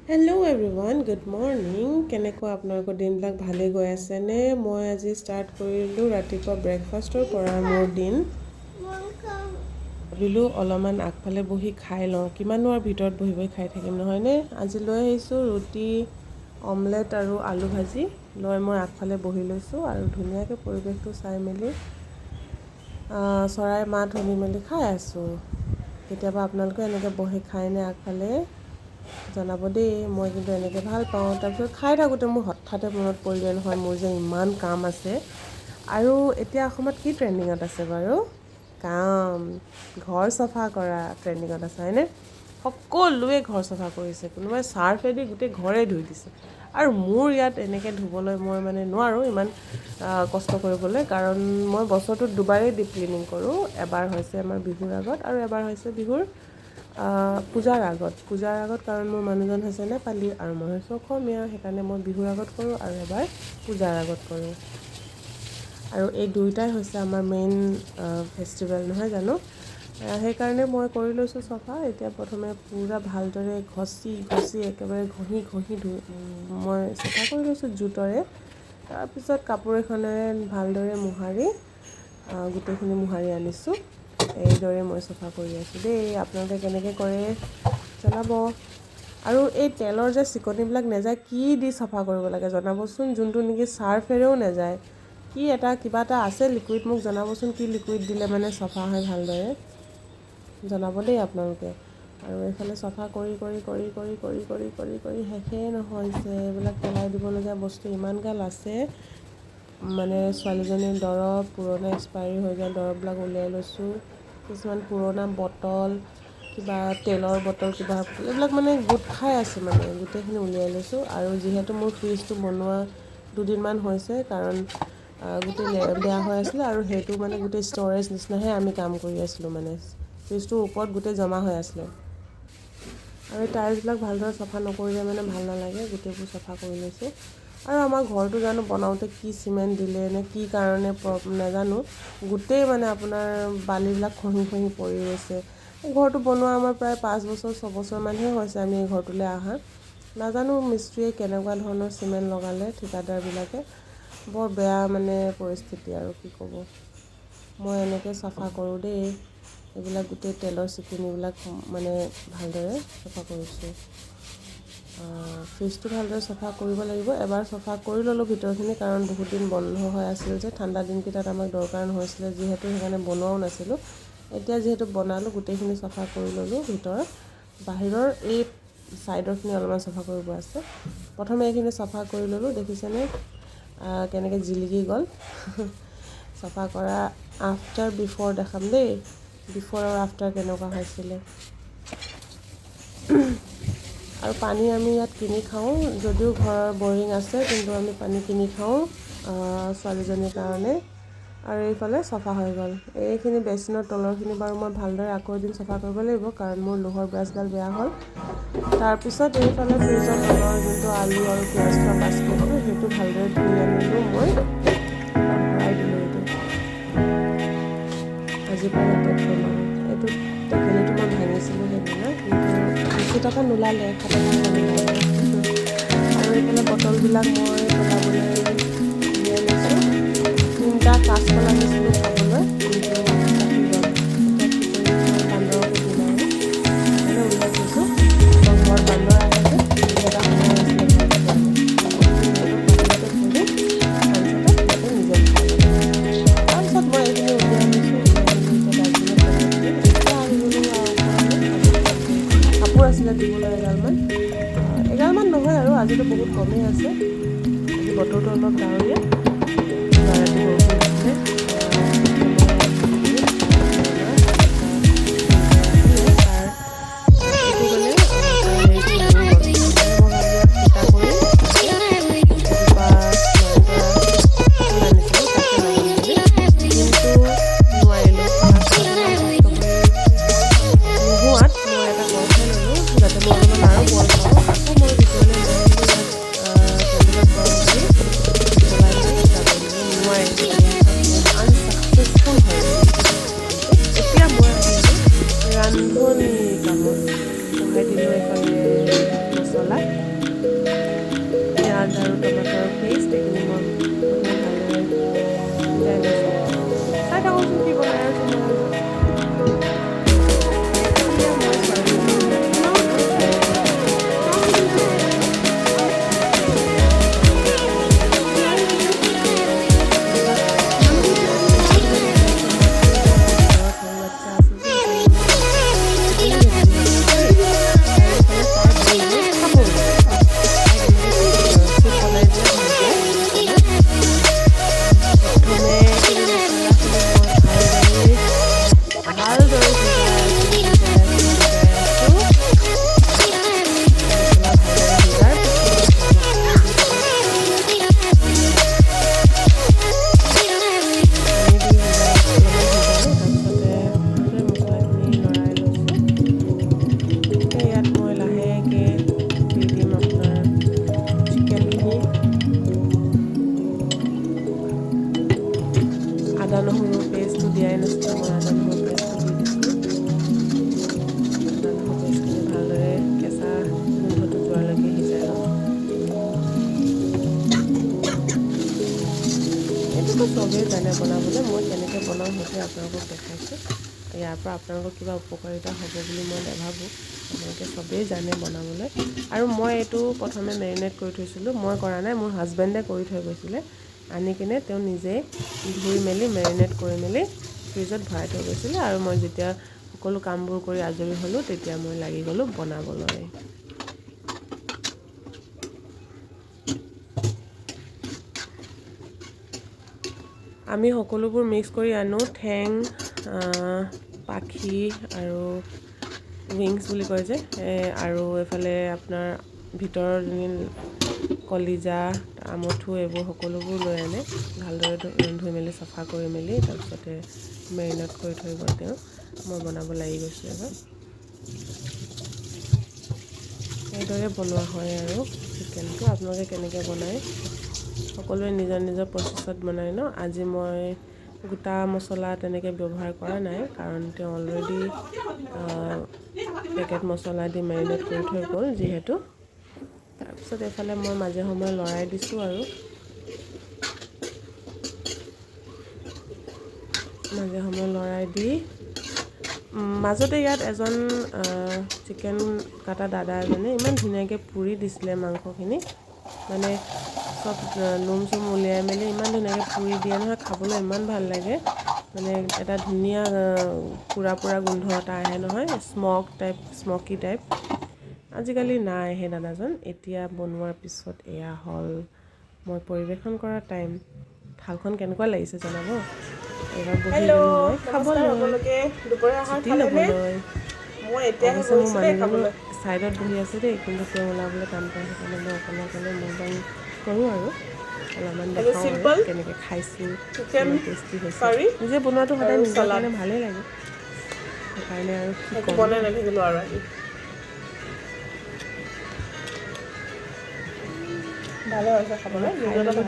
Hello' everyone, good morning. কেনেকুৱা আপোনালোকৰ দিনবিলাক ভালে গৈ আছেনে? মই আজি ষ্টাৰ্ট কৰিলোঁ ৰাতিপুৱা ব্ৰেকফাষ্টৰ পৰা মোৰ দিন। ভাবিলোঁ অলপমান আগফালে বহি খাই লওঁ, কিমাননো আৰু ভিতৰত বহি বহি খাই থাকিম নহয়নে? আজি লৈ আহিছোঁ ৰুটি, অমলেট আৰু আলু ভাজি লৈ মই আগফালে বহি লৈছোঁ আৰু ধুনীয়াকৈ পৰিৱেশটো চাই মেলি চৰাই মাত শুনি মেলি খাই আছোঁ। কেতিয়াবা আপোনালোকে এনেকৈ বহি খায়নে আগফালে? জনাব দেই, মই কিন্তু এনেকৈ ভাল পাওঁ। তাৰপিছত খাই থাকোঁতে মোৰ হঠাতে মনত পৰিলে নহয়, মোৰ যে ইমান কাম আছে। আৰু এতিয়া অসমত কি ট্ৰেণ্ডিঙত আছে বাৰু? কাম, ঘৰ চফা কৰা ট্ৰেণ্ডিঙত আছে হয়নে? সকলোৱে ঘৰ চফা কৰিছে, কোনোবাই চাৰ্ফেদি গোটেই ঘৰে ধুই দিছে। আৰু মোৰ ইয়াত এনেকৈ ধুবলৈ মই মানে নোৱাৰোঁ ইমান কষ্ট কৰিবলৈ, কাৰণ মই বছৰটোত দুবাৰেই ডিপ ক্লিনিং কৰোঁ। এবাৰ হৈছে আমাৰ বিহুৰ আগত আৰু এবাৰ হৈছে বিহুৰ পূজাৰ আগত কাৰণ মোৰ মানুহজন হৈছে নেপালী আৰু মই হৈছোঁ অসমীয়া, সেইকাৰণে মই বিহুৰ আগত কৰোঁ আৰু এবাৰ পূজাৰ আগত কৰোঁ। আৰু এই দুয়োটাই হৈছে আমাৰ মেইন ফেষ্টিভেল নহয় জানো? সেইকাৰণে মই কৰি লৈছোঁ চফা। এতিয়া প্ৰথমে পূৰা ভালদৰে ঘঁচি একেবাৰে ঘঁহি মই চফা কৰি লৈছোঁ জোঁটৰে। তাৰপিছত কাপোৰ এখনেৰে ভালদৰে মোহাৰি গোটেইখিনি মোহাৰি আনিছোঁ। এইদৰে মই চফা কৰি আছোঁ দেই। আপোনালোকে কেনেকৈ কৰে জনাব। আৰু এই তেলৰ যে চিকনিবিলাক নেযায়, কি দি চাফা কৰিব লাগে জনাবচোন। যোনটো নেকি চাৰ্ফেৰেও নেযায়, কিবা এটা আছে লিকুইড, মোক জনাবচোন কি লিকুইড দিলে মানে চফা হয় ভালদৰে, জনাব দেই আপোনালোকে। আৰু এইফালে চফা কৰি শেষেই নহৈছে। এইবিলাক পেলাই দিবলগীয়া বস্তু ইমানগাল আছে। মানে ছোৱালীজনীৰ দৰৱ, পুৰণা এক্সপায়াৰী হৈ যোৱা দৰৱবিলাক উলিয়াই লৈছোঁ। কিছুমান পুৰণা বটল, কিবা তেলৰ বটল, এইবিলাক মানে গোট খাই আছে, মানে গোটেইখিনি উলিয়াই লৈছোঁ। আৰু যিহেতু মোৰ ফ্ৰিজটো বনোৱা দুদিনমান হৈছে, কাৰণ গোটেই বেয়া হৈ আছিলে আৰু সেইটো মানে গোটেই ষ্ট'ৰেজ নিচিনাহে আমি কাম কৰি আছিলোঁ, মানে ফ্ৰিজটোৰ ওপৰত গোটেই জমা হৈ আছিলে। আৰু এই টাইলছবিলাক ভালদৰে চফা নকৰিলে মানে ভাল নালাগে, গোটেইবোৰ চফা কৰি লৈছোঁ। আৰু আমাৰ ঘৰটো জানো বনাওঁতে কি চিমেণ্ট দিলে নে কি কাৰণে নাজানো, গোটেই মানে আপোনাৰ বালিবিলাক খহি পৰি গৈছে। ঘৰটো বনোৱা আমাৰ প্ৰায় 5 বছৰ 6 বছৰমানহে হৈছে আমি এই ঘৰটোলৈ অহা। নাজানো মিস্ত্ৰীয়ে কেনেকুৱা ধৰণৰ চিমেণ্ট লগালে, ঠিকাদাৰবিলাকে। বৰ বেয়া মানে পৰিস্থিতি আৰু কি ক'ব। মই এনেকৈ চাফা কৰোঁ দেই। এইবিলাক গোটেই তেলৰ চিকুনিবিলাক মানে ভালদৰে চাফা কৰিছোঁ। ফ্ৰিজটো ভালদৰে চাফা কৰিব লাগিব। এবাৰ চাফা কৰি ল'লোঁ ভিতৰখিনি, কাৰণ বহুত দিন বন্ধ হৈ আছিল যে, ঠাণ্ডা দিনকেইটাত আমাক দৰকাৰ নহৈছিলে যিহেতু, সেইকাৰণে বনোৱাও নাছিলোঁ। এতিয়া যিহেতু বনালোঁ, গোটেইখিনি চাফা কৰি ল'লোঁ ভিতৰত। বাহিৰৰ এই ছাইডৰখিনি অলপমান চাফা কৰিব আছে। প্ৰথমে এইখিনি চাফা কৰি ল'লোঁ, দেখিছেনে কেনেকৈ জিলিকি গ'ল। চাফা কৰা আফটাৰ বিফৰ দেখাম দেই, বিফৰ আৰু আফটাৰ কেনেকুৱা হৈছিলে। আৰু পানী আমি ইয়াত কিনি খাওঁ, যদিও ঘৰৰ বৰিং আছে, কিন্তু আমি পানী কিনি খাওঁ ছোৱালীজনীৰ কাৰণে। আৰু এইফালে চফা হৈ গ'ল। এইখিনি বেচিনৰ তলৰখিনি বাৰু মই ভালদৰে আকৌ এদিন চফা কৰিব লাগিব, কাৰণ মোৰ লোহাৰ ব্ৰাছডাল বেয়া হ'ল। তাৰপিছত এইফালে ফ্ৰিজৰ তলৰ যোনটো আলু আৰু পিঁয়াজ থোৱা বাস্কেটটো, সেইটো ভালদৰে ধুই আনিলোঁ মই আৰু ভৰাই দিলোঁ। এইটো আজিৰ পৰা ইয়াতে থ'ম আৰু এইটো টেকেলিটো মই ভাঙিছিলোঁ সেইদিনা, কিন্তু 80 টকা নোলালে, 1 টকা নোলালে। আৰু এইফালে বটলবিলাক মই পেলাবলৈ উলিয়াই লৈছোঁ। 3টা কাঁচকল আনিছিলোঁ খাবলৈ, কিন্তু থাকি গ'ল। এতিয়া কি কৰিম, বান্দৰকে দিম আৰু সেইকাৰণে উলিয়াই থৈছোঁ। আমাৰ ঘৰত বান্দৰ আহে যে, এটা সময় আছিলে ঘৰটো পোৱা নাই। সিহঁতক বাহিৰতে থৈ দিম, তাৰপিছতে সিহঁতে নিজে খাই ল'ব। তাৰপিছত মই এইখিনি উলিয়াই লৈছোঁ, উলিয়াই মেলি এতিয়া ডাষ্টবিনত পেলাই দিলোঁ। এতিয়া আহি গ'লোঁ আৰু ওপৰলৈ কাপোৰ আছিলে ধুবলৈ এগালমান নহয় আৰু আজিতো বহুত কমেই আছে। আজি বতৰটো অলপ ডাৱৰীয়া, যোৱা ৰাতি বৰষুণ দিছিলে। এতিয়া মই ধুই দিম আমাৰ যোনখিনি তাৰ এইটো মানে তাৰ হেৰিটো মৰি গ'ল। সেইকাৰণে মই ভাবিলোঁ ইয়াত ফুটা কৰিম, তাতে এজোপা নয়নতৰা ফুল আনিছিলোঁ, তাকে লগাম বুলি, কিন্তু নোৱাৰিলোঁ। লাষ্টত ইমান কষ্ট কৰি নোহোৱাত মই এটা গছ হে ল'লোঁ, যাতে মই অলপমান আৰু বল পাওঁ। আকৌ মই ভিতৰলৈ লৈ আহিলোঁ, ইয়াত কেণ্ডেলত গৰম কৰি জ্বলাই মেলি ফুটা কৰি দিলোঁ। নোৱাৰিলোঁ, চবেই জানে বনাবলৈ মই কেনেকৈ বনাওঁ সেইটোৱে আপোনালোকক দেখাইছোঁ ইয়াৰ পৰা আপোনালোকৰ কিবা উপকাৰিতা হ'ব বুলি মই নাভাবোঁ আপোনালোকে চবেই জানে বনাবলৈ আৰু মই এইটো প্ৰথমে মেৰিনেট কৰি থৈছিলোঁ মই কৰা নাই মোৰ হাজবেণ্ডে কৰি থৈ গৈছিলে আনি কিনে তেওঁ নিজেই ধুই মেলি মেৰিনেট কৰি মেলি ফ্ৰিজত ভৰাই থৈ গৈছিলে আৰু মই যেতিয়া সকলো কামবোৰ কৰি আজৰি হ'লোঁ তেতিয়া মই লাগি গ'লোঁ বনাবলৈ আমি সকলোবোৰ মিক্স কৰি আনো ঠেং পাখি আৰু উইংছ বুলি কয় যে আৰু এইফালে আপোনাৰ ভিতৰৰ কলিজা আমঠু এইবোৰ সকলোবোৰ লৈ আনে ভালদৰে ধুই মেলি চাফা কৰি মেলি তাৰপিছতে মেৰিনেট কৰি থৈ গ'ল তেওঁ মই বনাব লাগি গৈছোঁ এবাৰ এইদৰে বনোৱা হয় আৰু চিকেনটো আপোনালোকে কেনেকৈ বনায় সকলোৱে নিজৰ নিজৰ প্ৰচেছত বনায় ন আজি মই গোটা মছলা তেনেকৈ ব্যৱহাৰ কৰা নাই কাৰণ তেওঁ অলৰেডি পেকেট মছলা দি মেৰিনেট কৰি থৈ গ'ল যিহেতু তাৰপিছত এইফালে মই মাজে সময়ে লৰাই দিছোঁ আৰু মাজে সময়ে লৰাই দি মাজতে ইয়াত এজন চিকেন কাটা দাদা এজনে ইমান ধুনীয়াকৈ পুৰি দিছিলে মাংসখিনি মানে চব নোম চোম উলিয়াই মেলি ইমান ধুনীয়াকৈ পুৰি দিয়ে নহয় খাবলৈ ইমান ভাল লাগে মানে এটা ধুনীয়া পুৰা পুৰা গোন্ধ এটা আহে নহয় স্মকি টাইপ আজিকালি নাই সেই দাদাজন এতিয়া বনোৱাৰ পিছত এয়া হ'ল মই পৰিৱেশন কৰা টাইম থালখন কেনেকুৱা লাগিছে জনাব এইবাৰ বহি গ'লোঁ মই খাবলৈ ল'বলৈ অৱশ্যে মোৰ মানুহজনো ছাইডত বহি আছে দেই কিন্তু তেওঁ ওলাবলৈ টান পায় সেইকাৰণে মই অকলে ম'বাইল কৰোঁ আৰু অলপমান দেখাওঁ আৰু কেনেকৈ খাইছোঁ কিমান টেষ্টি হৈছে নিজে বনোৱাটো সদায় নিজৰ কাৰণে ভালেই লাগে সেইকাৰণে আৰু কি বনাই নাথাকিলোঁ আৰু ভালে হৈছে খাবলৈ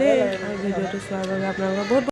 দেই আৰু ভিডিঅ'টো চোৱাৰ বাবে আপোনালোকৰ বহুত